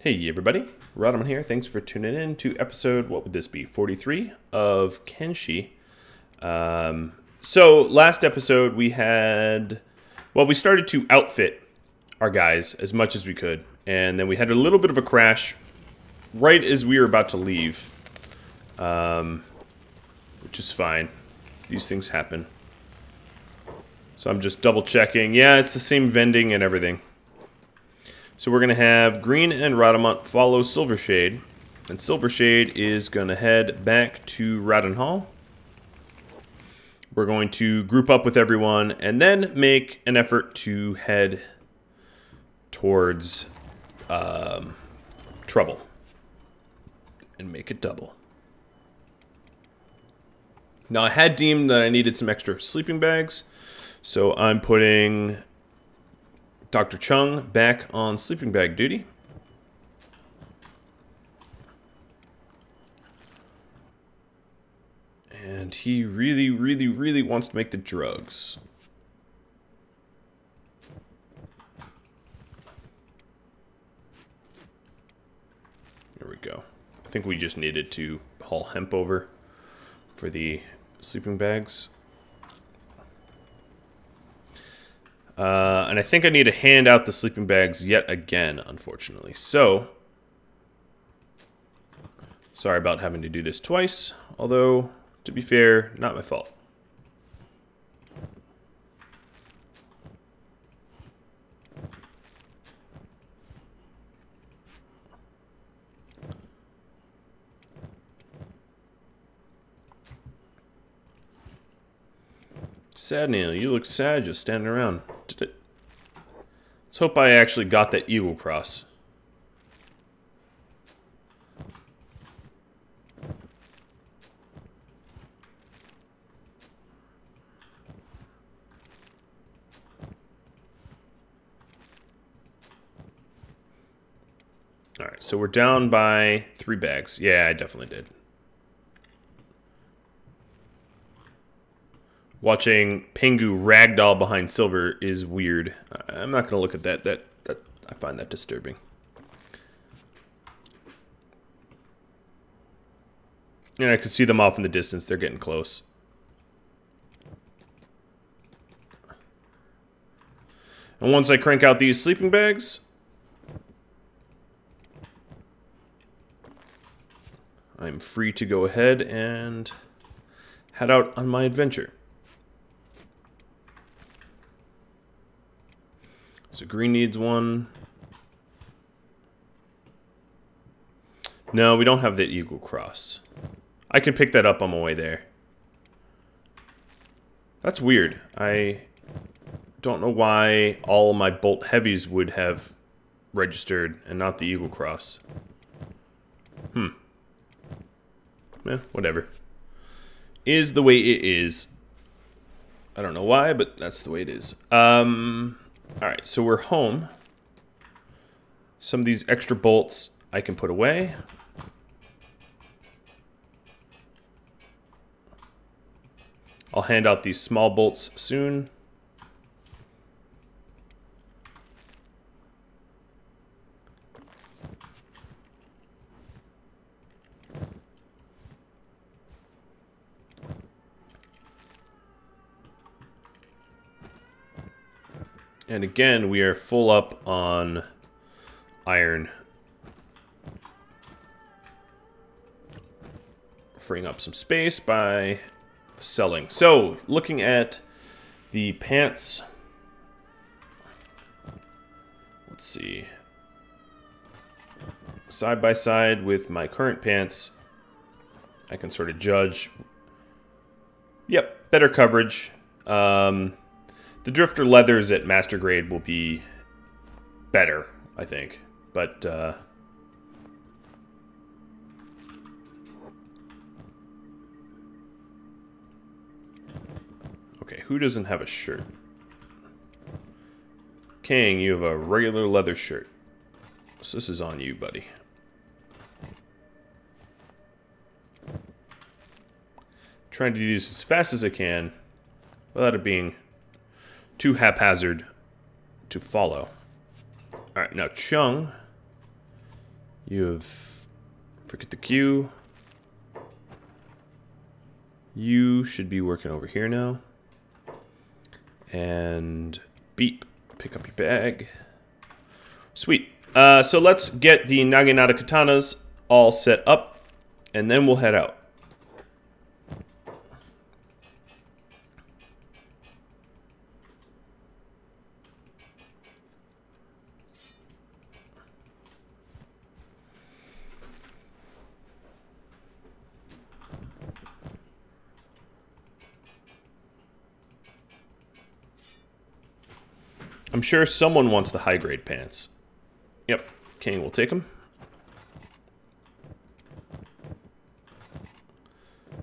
Hey everybody, Rhadamant here. Thanks for tuning in to episode, what would this be, 43 of Kenshi. So last episode we started to outfit our guys as much as we could. And then we had a little bit of a crash right as we were about to leave. Which is fine. These things happen. So I'm just double checking. Yeah, it's the same vending and everything. So we're going to have Green and Rhadamant follow Silvershade. And Silvershade is going to head back to Rhadamant. We're going to group up with everyone and then make an effort to head towards Trouble. And make it double. Now I had deemed that I needed some extra sleeping bags. So I'm putting Dr. Chung back on sleeping bag duty. And he really wants to make the drugs. There we go. I think we just needed to haul hemp over for the sleeping bags. And I think I need to hand out the sleeping bags yet again, unfortunately. So, sorry about having to do this twice. Although, to be fair, not my fault. Sad Neil, you look sad just standing around. Let's hope I actually got that Eagle Cross. Alright, so we're down by 3 bags. Yeah, I definitely did. Watching Pingu ragdoll behind Silver is weird. I'm not going to look at that. I find that disturbing. And I can see them off in the distance. They're getting close. And once I crank out these sleeping bags, I'm free to go ahead and head out on my adventure. So Green needs one. No, we don't have the Eagle Cross. I can pick that up on my way there. That's weird. I don't know why all my Bolt Heavies would have registered and not the Eagle Cross. Whatever. Is the way it is. I don't know why, but that's the way it is. Alright, so we're home. Some of these extra bolts I can put away. I'll hand out these small bolts soon. And again, we are full up on iron. Freeing up some space by selling. So, looking at the pants. Let's see. Side by side with my current pants, I can sort of judge. Yep, better coverage. The Drifter leathers at Master Grade will be better, I think. But, okay, who doesn't have a shirt? King, you have a regular leather shirt. So this is on you, buddy. Trying to do this as fast as I can without it being too haphazard to follow. Alright, now Chung You have... Forget the queue. You should be working over here now. And beep. Pick up your bag. Sweet. So let's get the Naginata katanas all set up, and then we'll head out. I'm sure someone wants the high-grade pants. Yep, King will take them.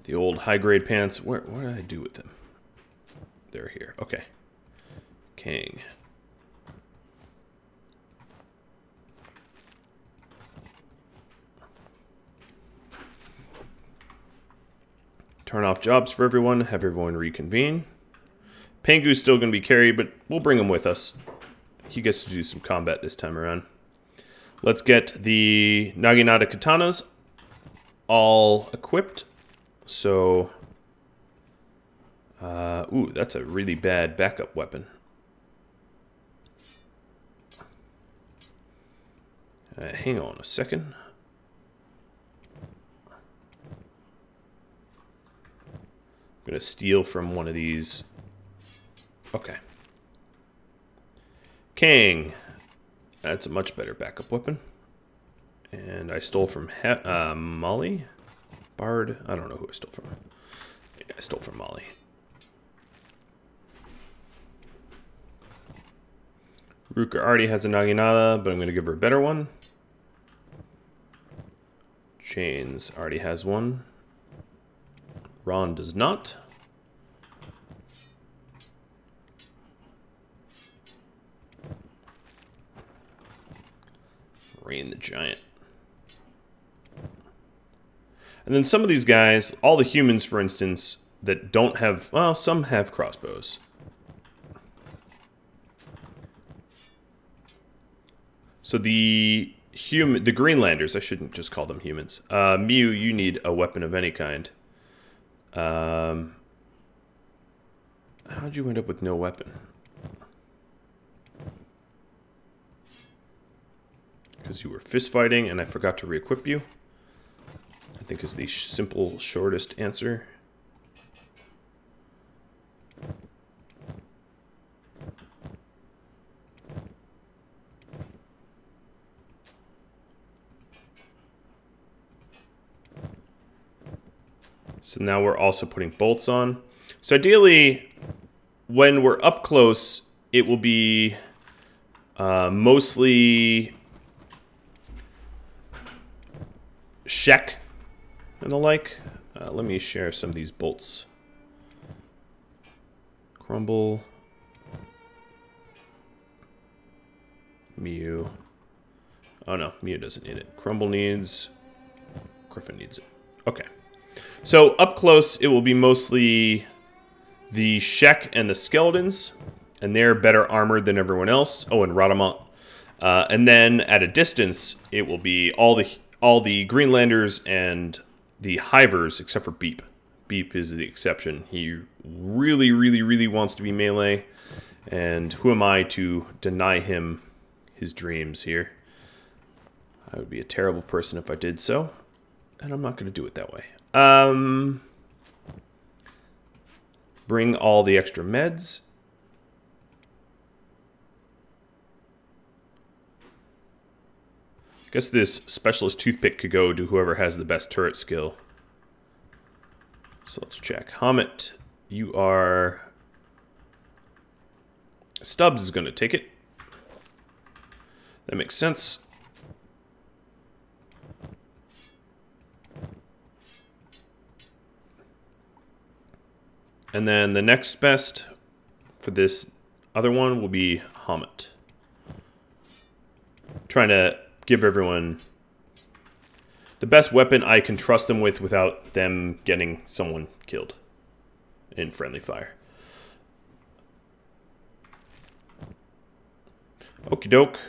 The old high-grade pants. What did I do with them? They're here. Okay. King. Turn off jobs for everyone. Have everyone reconvene. Pengu's still going to be carried, but we'll bring him with us. He gets to do some combat this time around. Let's get the Naginata katanas all equipped. So, ooh, that's a really bad backup weapon. Hang on a second. I'm going to steal from one of these. Okay. King. That's a much better backup weapon. And I stole from Molly. Bard. I don't know who I stole from. Yeah, I stole from Molly. Ruka already has a Naginata, but I'm going to give her a better one. Chains already has one. Ron does not. Rain the Giant. And then some of these guys, all the humans, for instance, that don't have... Well, some have crossbows. So the Greenlanders, I shouldn't just call them humans. Mew, you need a weapon of any kind. How'd you end up with no weapon? Because you were fist fighting and I forgot to re-equip you. I think is the simple, shortest answer. So now we're also putting bolts on. So ideally, when we're up close, it will be mostly Shek and the like. Let me share some of these bolts. Crumble. Mew. Oh no, Mew doesn't need it. Crumble needs. Griffin needs it. Okay. So up close, it will be mostly the Shek and the skeletons, and they're better armored than everyone else. Oh, and Rhadamant. And then at a distance, it will be all the Greenlanders and the Hivers, except for Beep. Beep is the exception. He really, really, really wants to be melee, and who am I to deny him his dreams here? I would be a terrible person if I did so, and I'm not going to do it that way. Bring all the extra meds. Guess this specialist toothpick could go to whoever has the best turret skill. So let's check. Hamet, you are... Stubbs is going to take it. That makes sense. And then the next best for this other one will be Hamet. Trying to give everyone the best weapon I can trust them with without them getting someone killed in friendly fire. Okie doke.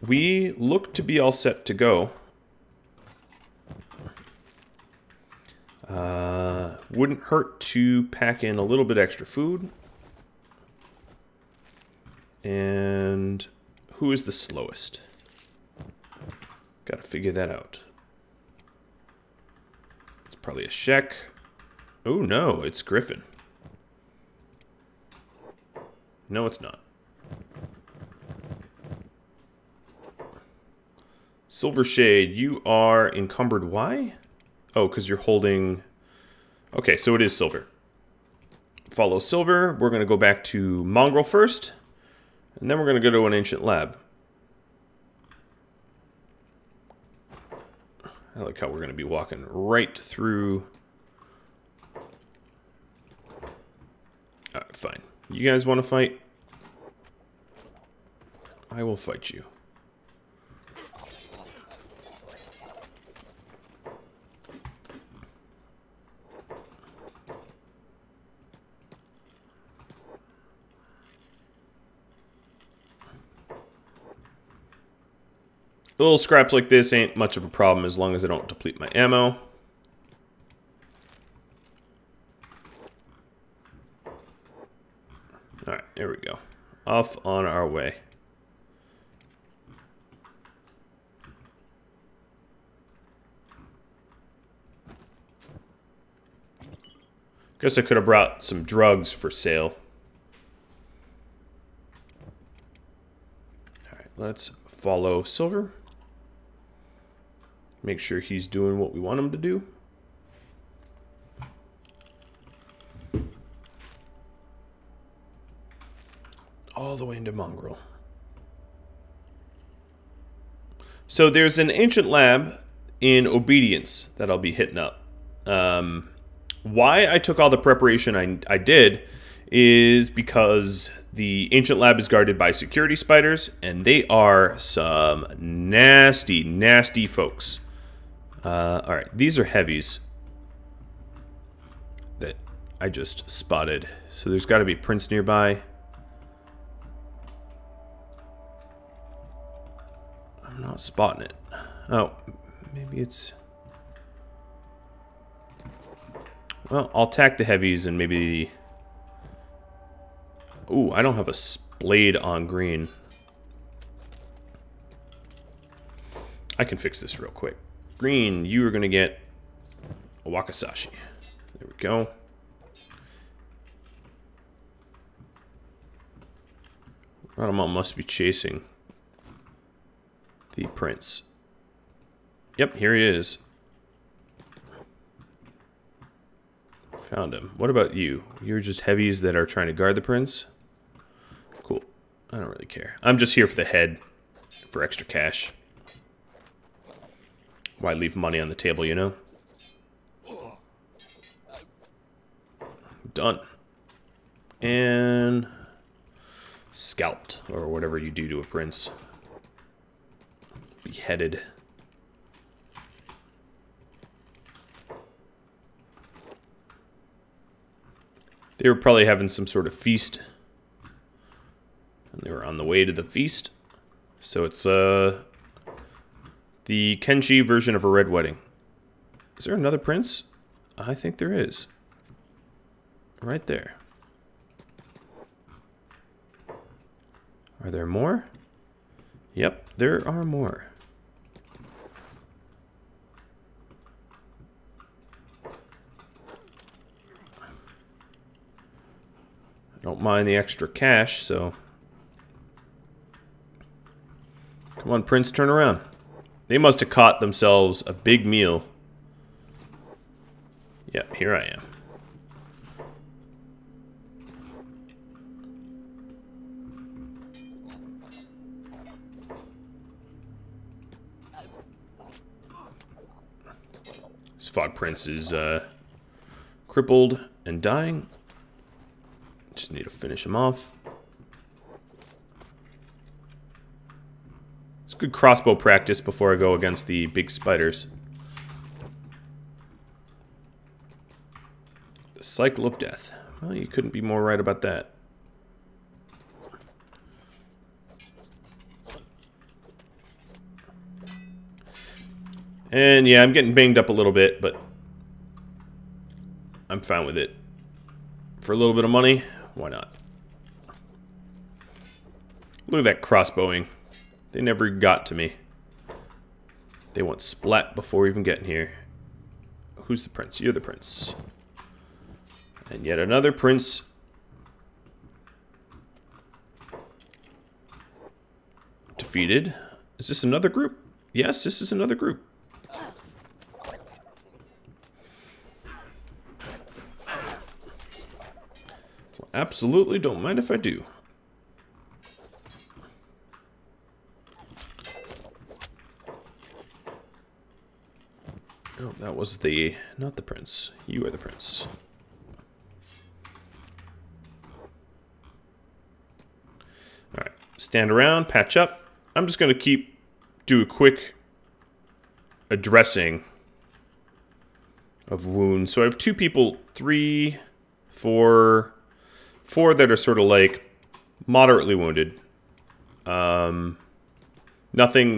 We look to be all set to go. Wouldn't hurt to pack in a little bit extra food. And who is the slowest? Gotta figure that out. It's probably a Shek. Oh no, it's Griffin. No, it's not. Silver Shade, you are encumbered. Why? Oh, because you're holding... Okay, so it is Silver. Follow Silver. We're going to go back to Mongrel first. And then we're going to go to an Ancient Lab. I like how we're going to be walking right through... Alright, fine. You guys want to fight? I will fight you. Little scraps like this ain't much of a problem as long as I don't deplete my ammo. Alright, there we go. Off on our way. Guess I could have brought some drugs for sale. Alright, let's follow Silver. Make sure he's doing what we want him to do. All the way into Mongrel. So there's an Ancient Lab in Obedience that I'll be hitting up. Why I took all the preparation I did is because the Ancient Lab is guarded by security spiders, and they are some nasty, nasty folks. Alright, these are heavies that I just spotted. So there's got to be Prince nearby. I'm not spotting it. Oh, maybe it's... Well, I'll attack the heavies and maybe... Ooh, I don't have a blade on green. I can fix this real quick. Green, you are going to get a Wakasashi. There we go. Rhadamant must be chasing the prince. Yep, here he is. Found him. What about you? You're just heavies that are trying to guard the prince? Cool. I don't really care. I'm just here for the head, for extra cash. Why leave money on the table, you know? Done. And... scalped, or whatever you do to a prince. Beheaded. They were probably having some sort of feast. And they were on the way to the feast. So it's the Kenshi version of a red wedding. Is there another prince? I think there is. Right there. Are there more? Yep, there are more. I don't mind the extra cash, so... Come on, Prince, turn around. They must have caught themselves a big meal. Yep, here I am. This Fog Prince is crippled and dying. Just need to finish him off. It's good crossbow practice before I go against the big spiders. The cycle of death. Well, you couldn't be more right about that. And yeah, I'm getting banged up a little bit, but I'm fine with it. For a little bit of money, why not? Look at that crossbowing. They never got to me. They want splat before even getting here. Who's the prince? You're the prince. And yet another prince. Defeated. Is this another group? Yes, this is another group. Well, absolutely don't mind if I do. Oh, that was not the prince. You are the prince. Alright, stand around, patch up. I'm just going to do a quick addressing of wounds. So I have 2 people, 3, 4 that are sort of like moderately wounded. Nothing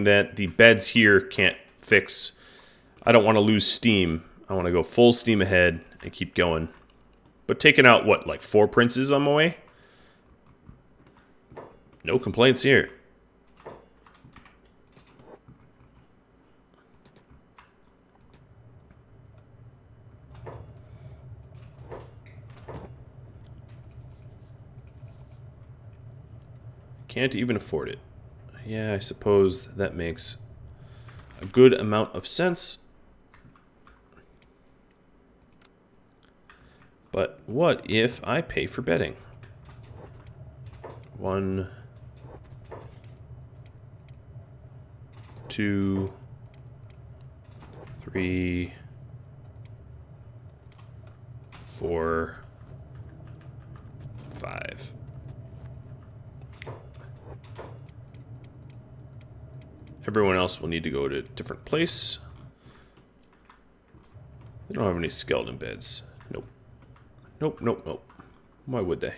that the beds here can't fix. I don't want to lose steam. I want to go full steam ahead and keep going. But taking out, what, like 4 princes on my way? No complaints here. Can't even afford it. Yeah, I suppose that makes a good amount of sense. But what if I pay for betting? 1, 2, 3, 4, 5. Everyone else will need to go to a different place. They don't have any skeleton beds. Nope. Nope, nope, nope. Why would they?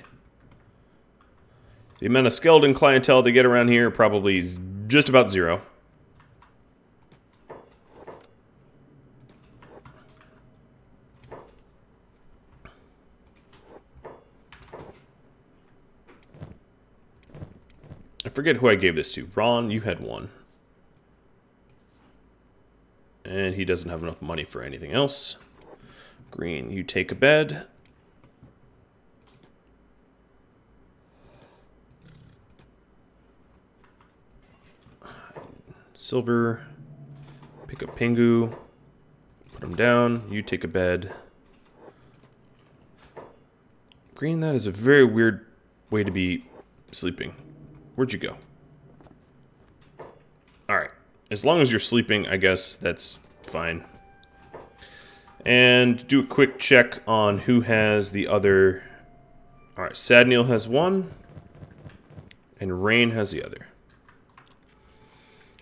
The amount of skeleton clientele they get around here probably is just about 0. I forget who I gave this to. Ron, you had 1. And he doesn't have enough money for anything else. Green, you take a bed. Silver, pick up Pingu, put him down, you take a bed. Green, that is a very weird way to be sleeping. Where'd you go? Alright, as long as you're sleeping, I guess that's fine. And do a quick check on who has the other. Alright, Sadneil has 1, and Rain has the other.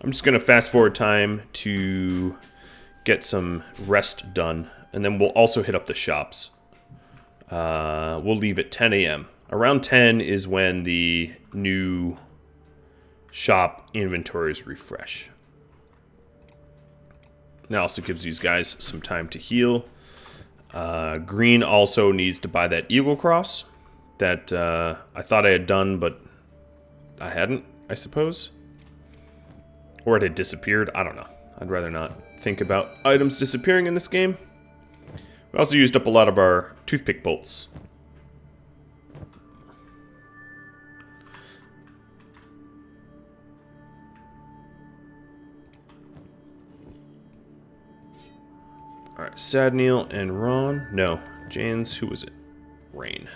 I'm just going to fast forward time to get some rest done, and then we'll also hit up the shops. We'll leave at 10 a.m. Around 10 is when the new shop inventories refresh. That also gives these guys some time to heal. Green also needs to buy that Eagle Cross that I thought I had done, but I hadn't, I suppose. Or it had disappeared. I don't know. I'd rather not think about items disappearing in this game. We also used up a lot of our toothpick bolts. Alright, Sadneil and Ron. No, Jane's, who was it? Rain.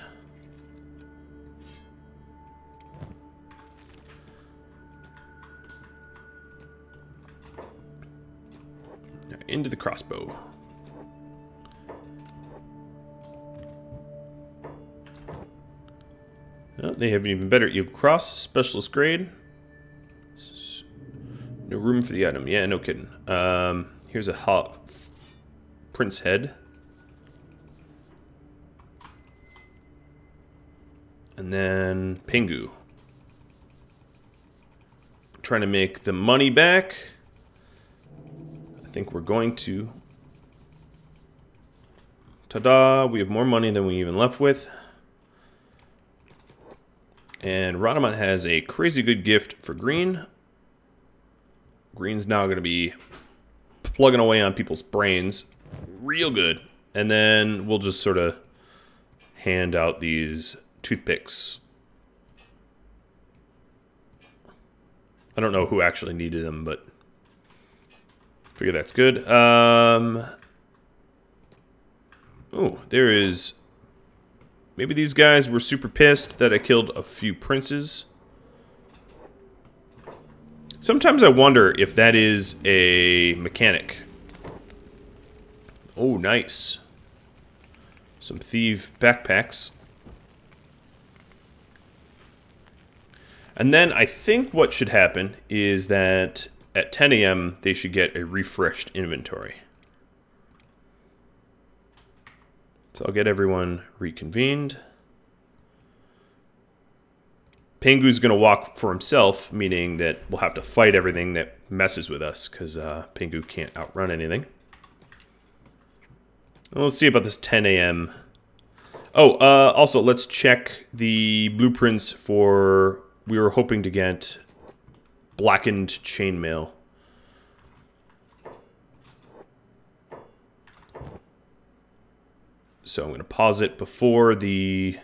Now into the crossbow. Oh, they have an even better Eagle Cross, specialist grade. No room for the item. Yeah, no kidding. Here's a Prince head. And then Pingu. Trying to make the money back. I think we're going to Ta-da! We have more money than we even left with. And Rhadamant has a crazy good gift for green. Green's now going to be plugging away on people's brains real good. And then we'll just sort of hand out these toothpicks. I don't know who actually needed them, but figure that's good. Oh, there is... Maybe these guys were super pissed that I killed a few princes. Sometimes I wonder if that is a mechanic. Oh, nice. Some thief backpacks. And then I think what should happen is that at 10 a.m. they should get a refreshed inventory. So I'll get everyone reconvened. Pingu's going to walk for himself, meaning that we'll have to fight everything that messes with us, because Pingu can't outrun anything. Well, let's see about this 10 a.m. Oh, also, let's check the blueprints for... We were hoping to get blackened chainmail. So I'm going to pause it before the...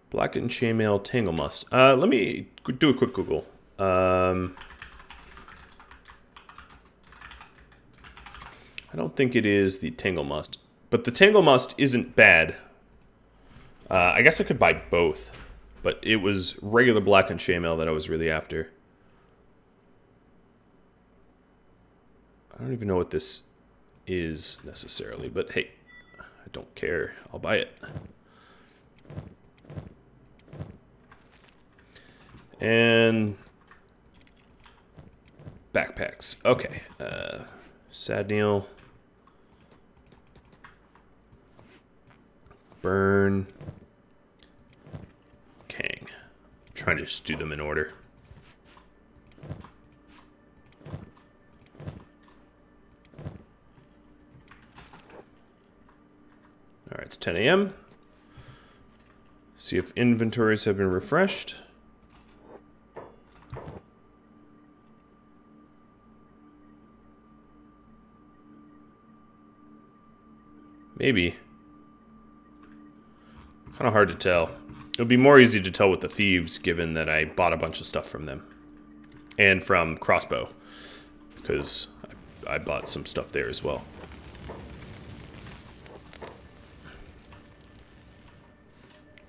Blackened chainmail tangle must. Let me do a quick Google. I don't think it is the tangle must, but the tangle must isn't bad. I guess I could buy both, but it was regular blackened chainmail that I was really after. I don't even know what this is necessarily, but hey, I don't care. I'll buy it. And backpacks. Okay. Sadneil. Burn. Kang. I'm trying to just do them in order. Alright, it's 10 a.m. See if inventories have been refreshed. Maybe. Kind of hard to tell. It would be more easy to tell with the thieves, given that I bought a bunch of stuff from them. And from Crossbow. Because I bought some stuff there as well.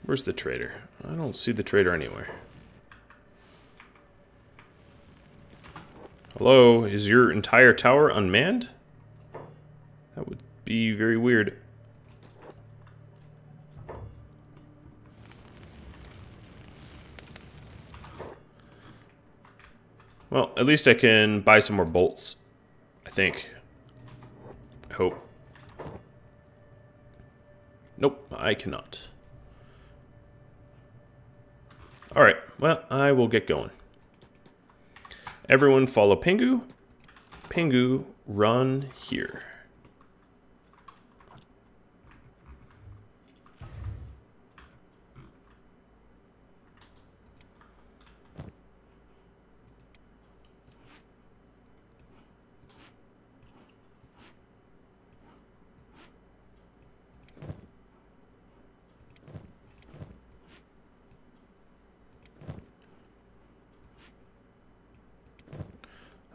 Where's the trader? I don't see the trader anywhere. Hello? Is your entire tower unmanned? That would be very weird. Well, at least I can buy some more bolts. I think. I hope. Nope, I cannot. Alright, well, I will get going. Everyone follow Pingu. Pingu, run here.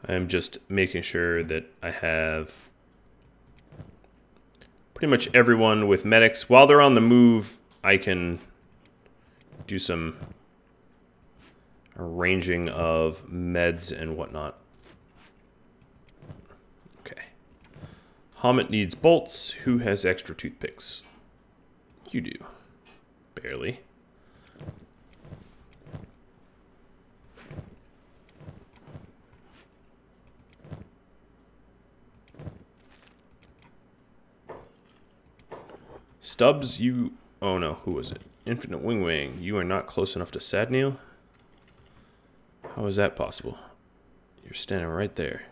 I'm just making sure that I have pretty much everyone with medics. While they're on the move, I can do some arranging of meds and whatnot. Okay. Hamet needs bolts. Who has extra toothpicks? You do. Barely. Stubbs, you... Oh no, who was it? Infinite Wing Wing. You are not close enough to Sadneil? How is that possible? You're standing right there.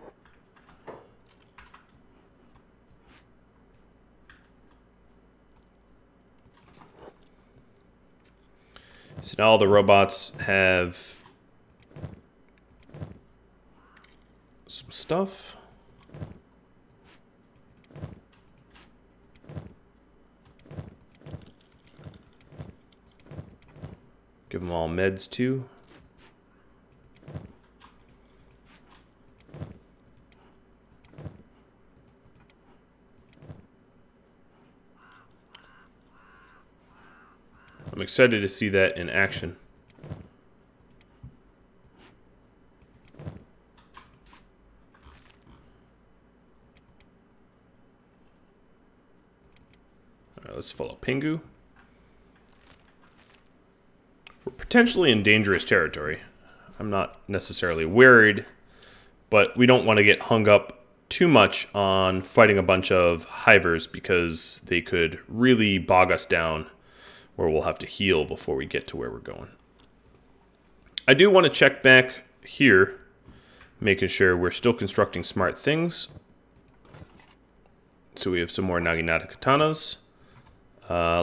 So now all the robots have some stuff. Give them all meds too. I'm excited to see that in action. All right, let's follow Pingu. We're potentially in dangerous territory. I'm not necessarily worried, but we don't want to get hung up too much on fighting a bunch of hivers because they could really bog us down, where we'll have to heal before we get to where we're going. I do want to check back here, making sure we're still constructing smart things. So we have some more Naginata katanas.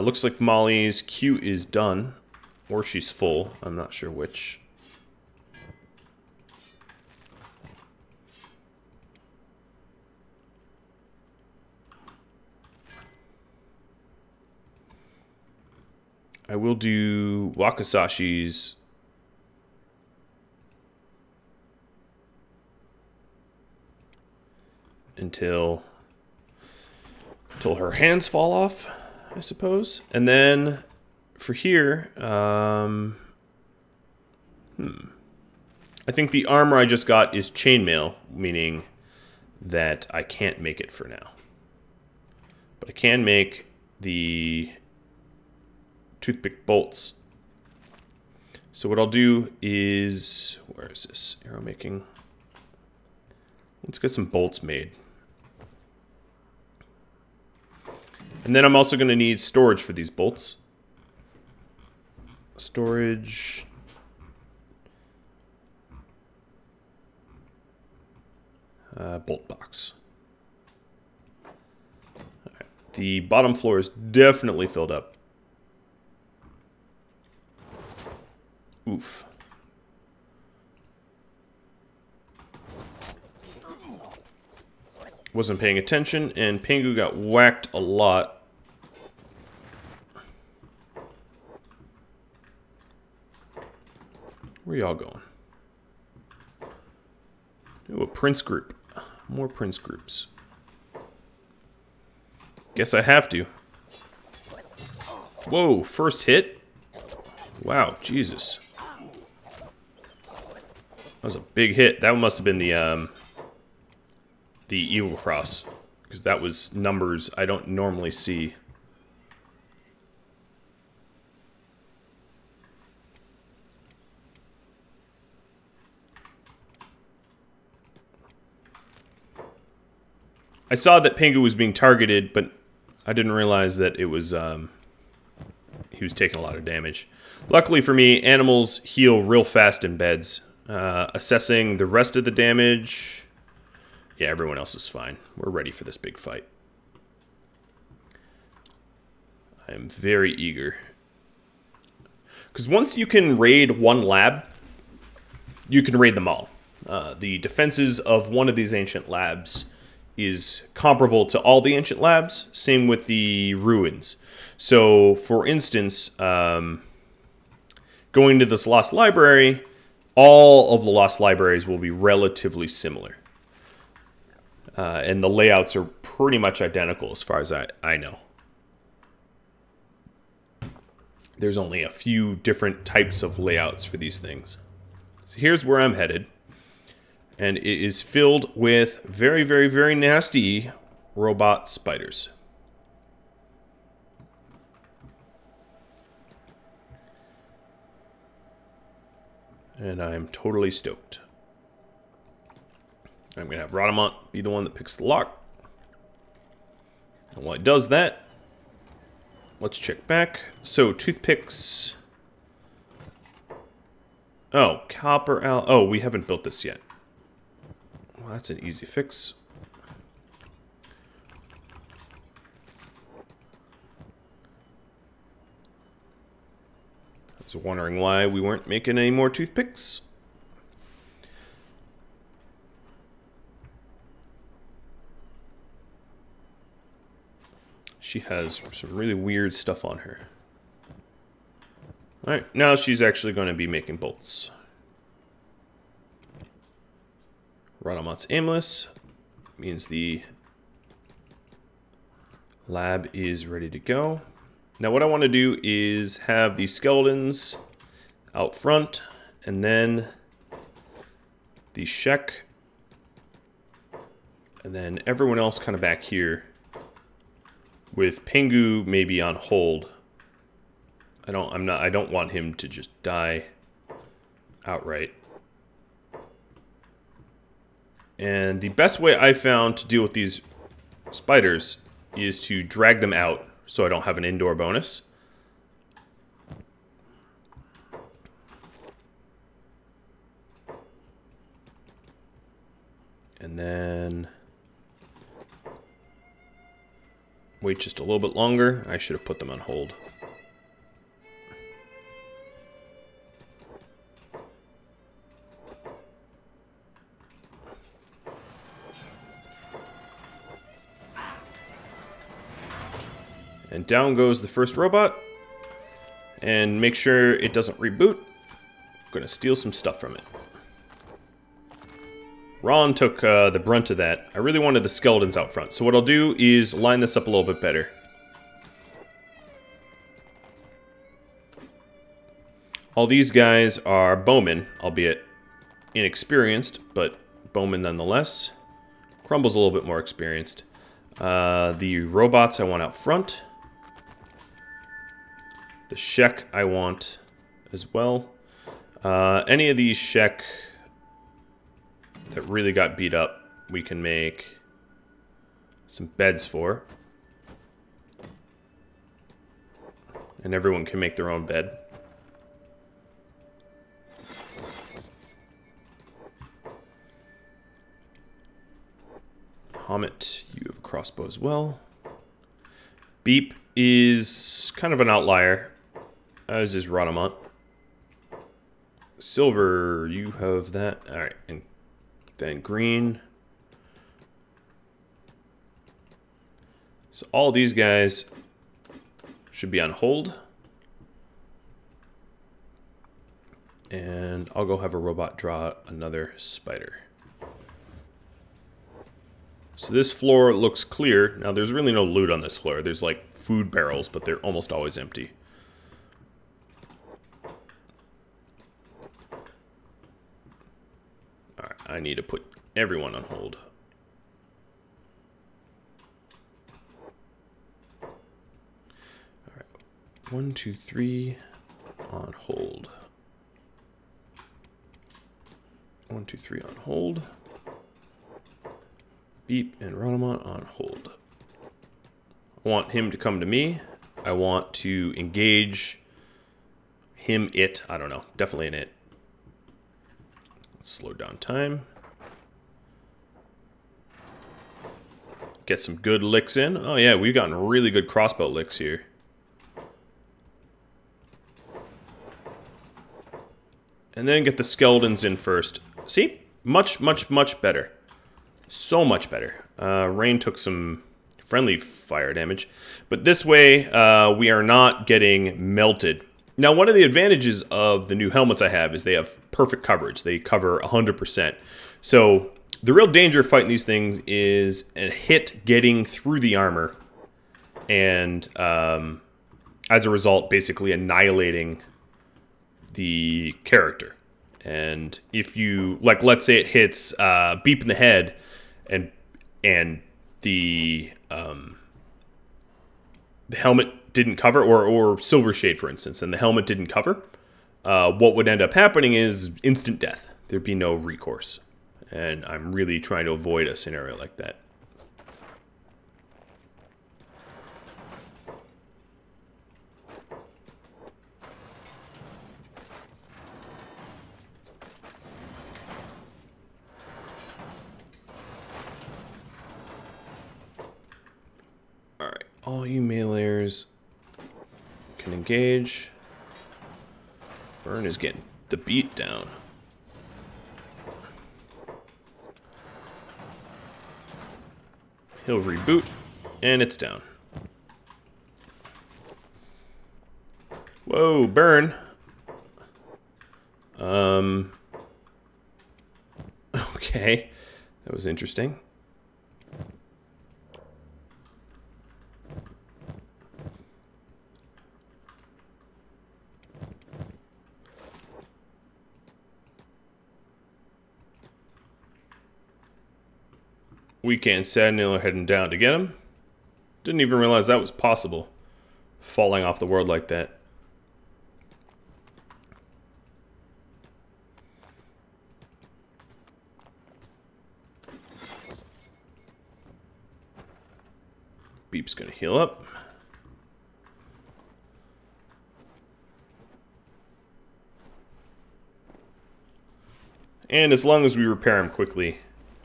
Looks like Molly's queue is done, or she's full. I'm not sure which. I will do Wakasashi's until her hands fall off, I suppose. And then for here, I think the armor I just got is chainmail, meaning that I can't make it for now. But I can make the toothpick bolts. So what I'll do is, where is this arrow making? Let's get some bolts made. And then I'm also going to need storage for these bolts. Storage. Bolt box. All right. The bottom floor is definitely filled up. Oof. Wasn't paying attention, and Pingu got whacked a lot. Where y'all going? Ooh, a Prince group. More Prince groups. Guess I have to. Whoa, first hit? Wow, Jesus. That was a big hit. That must have been the Eagle Cross, because that was numbers I don't normally see. I saw that Pingu was being targeted, but I didn't realize that it was he was taking a lot of damage. Luckily for me, animals heal real fast in beds. Assessing the rest of the damage. Yeah, everyone else is fine. We're ready for this big fight. I am very eager. Because once you can raid one lab, you can raid them all. The defenses of one of these ancient labs is comparable to all the ancient labs. Same with the ruins. So, for instance, going to this lost library, all of the lost libraries will be relatively similar. And the layouts are pretty much identical as far as I know. There's only a few different types of layouts for these things. So here's where I'm headed. And it is filled with very, very, very nasty robot spiders. And I'm totally stoked. I'm going to have Rhadamant be the one that picks the lock. And while it does that, let's check back. So, toothpicks. Oh, copper al... Oh, we haven't built this yet. Well, that's an easy fix. I was wondering why we weren't making any more toothpicks. She has some really weird stuff on her. Alright, now she's actually going to be making bolts. Rhadamant's aimless. Means the lab is ready to go. Now what I want to do is have these skeletons out front, and then the Shek, and then everyone else kind of back here, with Pengu maybe on hold. I don't want him to just die outright. And the best way I found to deal with these spiders is to drag them out so I don't have an indoor bonus. And then wait just a little bit longer. I should have put them on hold. And down goes the first robot. And make sure it doesn't reboot. I'm going to steal some stuff from it. Ron took the brunt of that. I really wanted the skeletons out front. So what I'll do is line this up a little bit better. All these guys are bowmen, albeit inexperienced, but bowmen nonetheless. Crumble's a little bit more experienced. The robots I want out front. The Shek I want as well. Any of these Shek that really got beat up, we can make some beds for. And everyone can make their own bed. Hamet, you have a crossbow as well. Beep is kind of an outlier, as is Rhadamant. Silver, you have that. Alright, and then green. So all these guys should be on hold. And I'll go have a robot draw another spider. So this floor looks clear. Now there's really no loot on this floor. There's like food barrels, but they're almost always empty. Alright, I need to put everyone on hold. Alright, 1, 2, 3 on hold. 1, 2, 3 on hold. Beep and Rhadamant on hold. I want him to come to me. I want to engage him, it. I don't know. Definitely an it. Let's slow down time. Get some good licks in. Oh yeah, we've gotten really good crossbow licks here. And then get the skeletons in first. See? Much, much, much better. So much better. Rain took some friendly fire damage. But this way, we are not getting melted. Now, one of the advantages of the new helmets I have is they have perfect coverage. They cover 100%. So the real danger of fighting these things is a hit getting through the armor. And as a result, basically annihilating the character. And if you, like, let's say it hits Beep in the head, and the helmet didn't cover, or Silver Shade, for instance, and the helmet didn't cover, what would end up happening is instant death. There'd be no recourse. And I'm really trying to avoid a scenario like that. All you meleeers can engage. Burn is getting the beat down. He'll reboot, and it's down. Whoa, burn. Okay, that was interesting. Weekend Sentinel heading down to get him. Didn't even realize that was possible. Falling off the world like that. Beep's gonna heal up. And as long as we repair him quickly,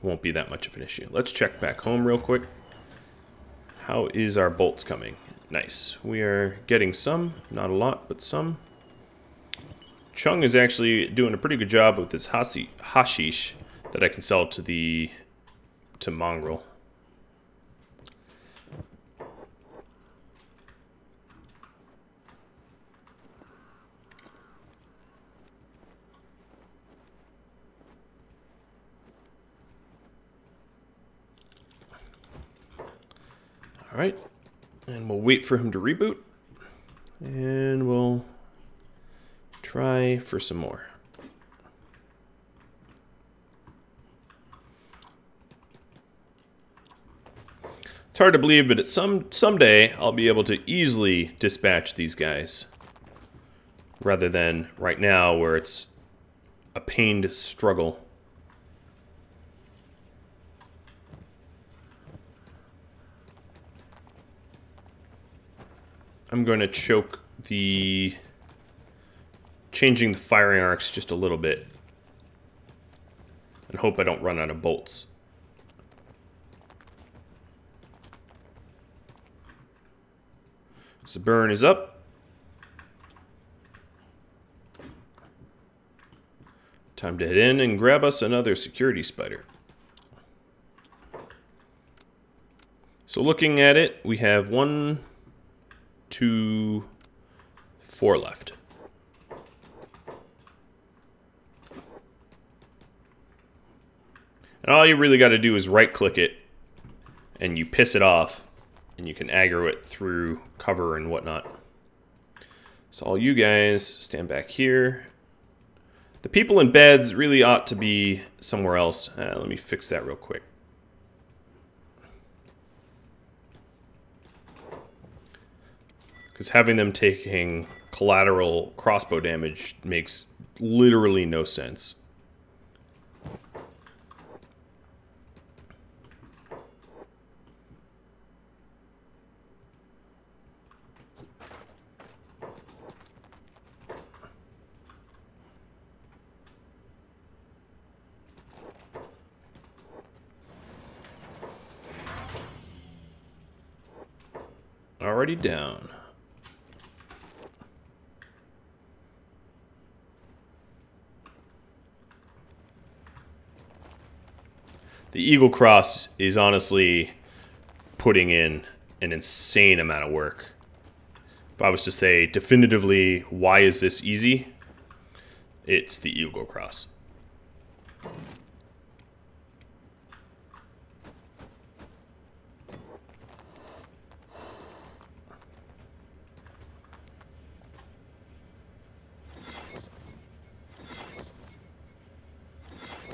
won't be that much of an issue. Let's check back home real quick. How is our bolts coming? Nice. We are getting some, not a lot, but some. Chung is actually doing a pretty good job with this hashish that I can sell to Mongrel. Alright, and we'll wait for him to reboot, and we'll try for some more. It's hard to believe, but someday I'll be able to easily dispatch these guys, rather than right now where it's a pained struggle. I'm going to choke changing the firing arcs just a little bit and hope I don't run out of bolts. So burn is up. Time to head in and grab us another security spider. So looking at it, we have 1, 2, 4 left. And all you really got to do is right click it and you piss it off and you can aggro it through cover and whatnot. So all you guys stand back here. The people in beds really ought to be somewhere else. Let me fix that real quick. Because having them taking collateral crossbow damage makes literally no sense. Already down. The Eagle Cross is honestly putting in an insane amount of work. If I was to say definitively, why is this easy? It's the Eagle Cross.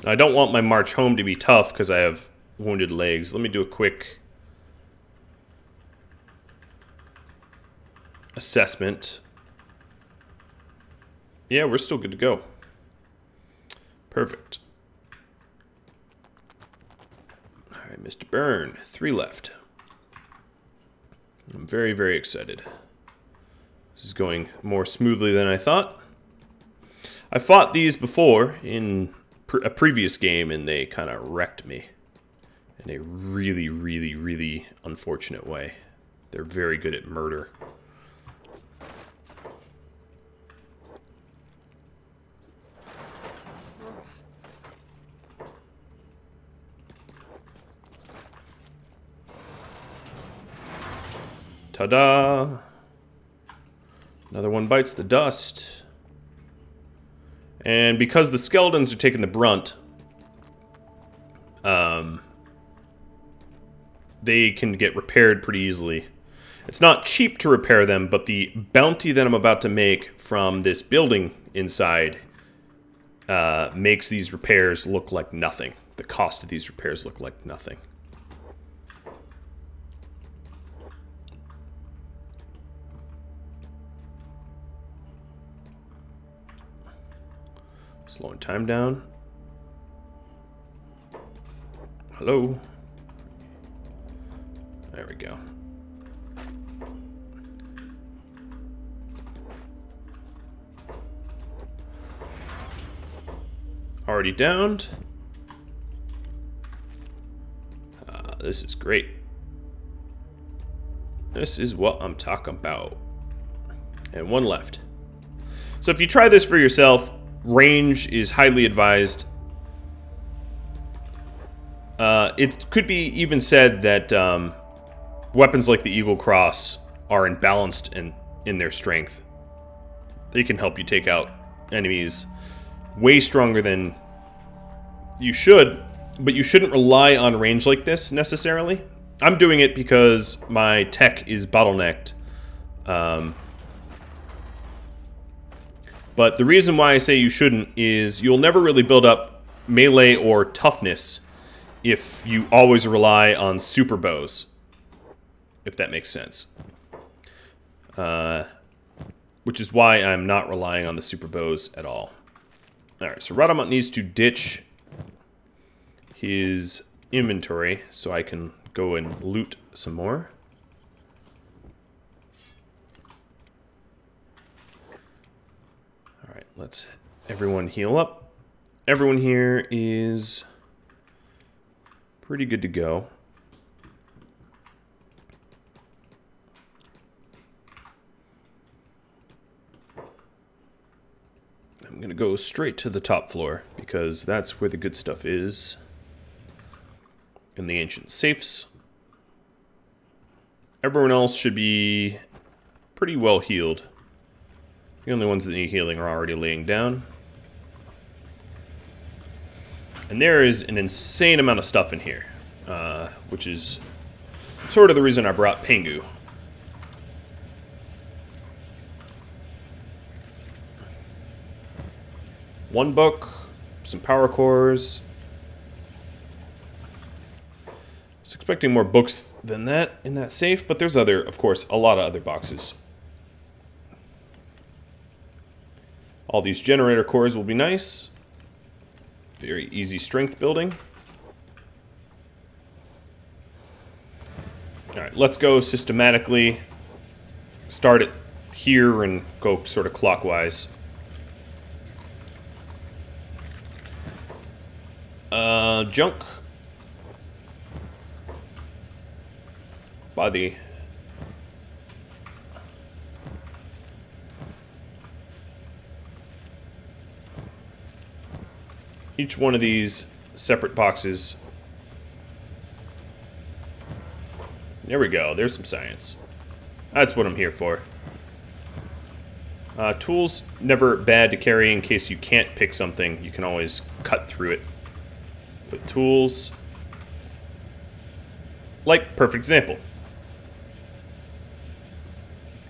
I don't want my march home to be tough because I have wounded legs. Let me do a quick assessment. Yeah, we're still good to go. Perfect. All right, Mr. Byrne, 3 left. I'm very, very excited. This is going more smoothly than I thought. I fought these before in a previous game and they kind of wrecked me in a really, really, really unfortunate way. They're very good at murder. Ta-da! Another one bites the dust. And because the skeletons are taking the brunt, they can get repaired pretty easily. It's not cheap to repair them, but the bounty that I'm about to make from this building inside makes these repairs look like nothing. The cost of these repairs look like nothing. Slowing time down. Hello. There we go. Already downed. This is great. This is what I'm talking about. And one left. So if you try this for yourself, range is highly advised. It could be even said that weapons like the Eagle Cross are imbalanced in their strength. They can help you take out enemies way stronger than you should, but you shouldn't rely on range like this necessarily. I'm doing it because my tech is bottlenecked. But the reason why I say you shouldn't is you'll never really build up melee or toughness if you always rely on super bows, if that makes sense. Which is why I'm not relying on the super bows at all. Alright, so Rhadamant needs to ditch his inventory so I can go and loot some more. Alright, let's everyone heal up. Everyone here is pretty good to go. I'm going to go straight to the top floor because that's where the good stuff is. In the ancient safes. Everyone else should be pretty well healed. The only ones that need healing are already laying down. And there is an insane amount of stuff in here, which is sort of the reason I brought Pengu. One book, some power cores. I was expecting more books than that in that safe, but there's of course, a lot of other boxes. All these generator cores will be nice. Very easy strength building. Alright, let's go systematically. Start it here and go sort of clockwise. Junk. Body. Each one of these separate boxes. There we go. There's some science. That's what I'm here for. Tools, never bad to carry in case you can't pick something. You can always cut through it with tools. Like, perfect example.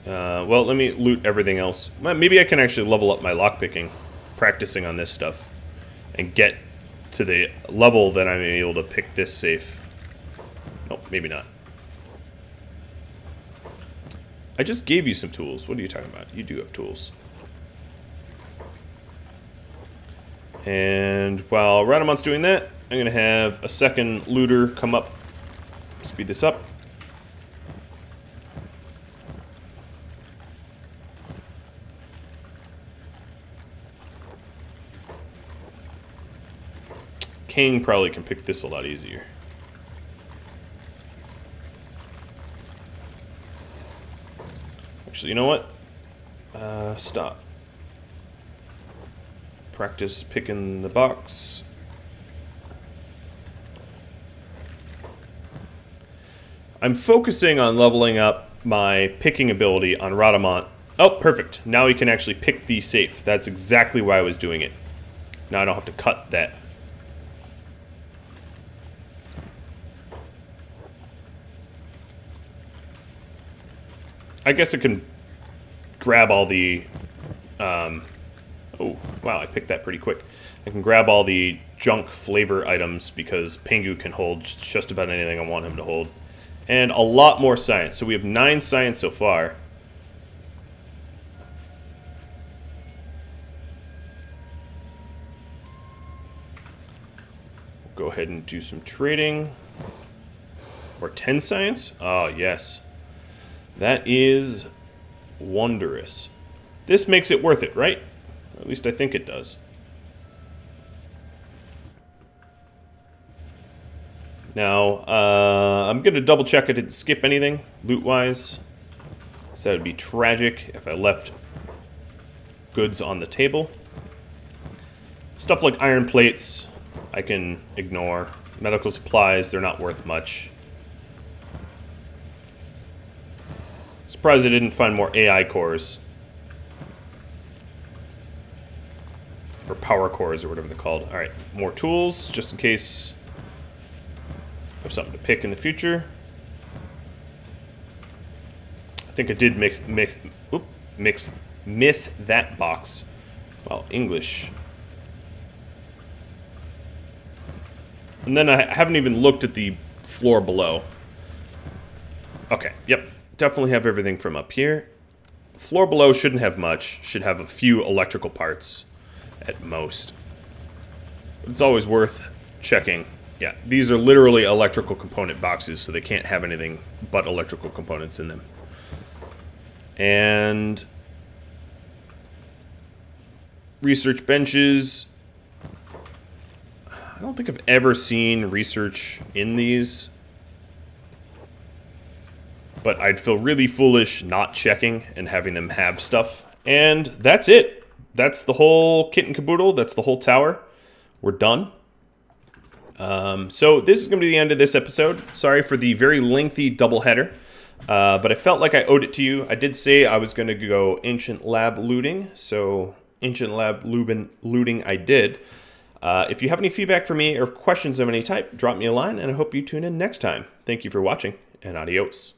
Well, let me loot everything else. Maybe I can actually level up my lockpicking, practicing on this stuff, and get to the level that I'm able to pick this safe. Nope, maybe not. I just gave you some tools. What are you talking about? You do have tools. And while Rhadamant's doing that, I'm going to have a second looter come up. Speed this up. King probably can pick this a lot easier. Actually, you know what? Stop. Practice picking the box. I'm focusing on leveling up my picking ability on Rhadamant. Oh, perfect. Now he can actually pick the safe. That's exactly why I was doing it. Now I don't have to cut that. I guess I can grab all the... oh, wow, I picked that pretty quick. I can grab all the junk flavor items because Pingu can hold just about anything I want him to hold. And a lot more science. So we have 9 science so far. Go ahead and do some trading. Or 10 science? Oh, yes. That is wondrous. This makes it worth it, right? Or at least I think it does. Now, I'm going to double check I didn't skip anything loot-wise. So that would be tragic if I left goods on the table. Stuff like iron plates, I can ignore. Medical supplies, they're not worth much. Surprised I didn't find more AI cores. Or power cores, or whatever they're called. Alright, more tools, just in case I have something to pick in the future. I think I did miss that box. Well, English. And then I haven't even looked at the floor below. Okay, yep. Definitely have everything from up here. Floor below shouldn't have much. Should have a few electrical parts at most. But it's always worth checking. Yeah, these are literally electrical component boxes, so they can't have anything but electrical components in them. And research benches. I don't think I've ever seen research in these. But I'd feel really foolish not checking and having them have stuff. And that's it. That's the whole kit and caboodle. That's the whole tower. We're done. So this is going to be the end of this episode. Sorry for the very lengthy double header. But I felt like I owed it to you. I did say I was going to go Ancient Lab looting. So Ancient Lab looting I did. If you have any feedback for me or questions of any type, drop me a line. And I hope you tune in next time. Thank you for watching, and adios.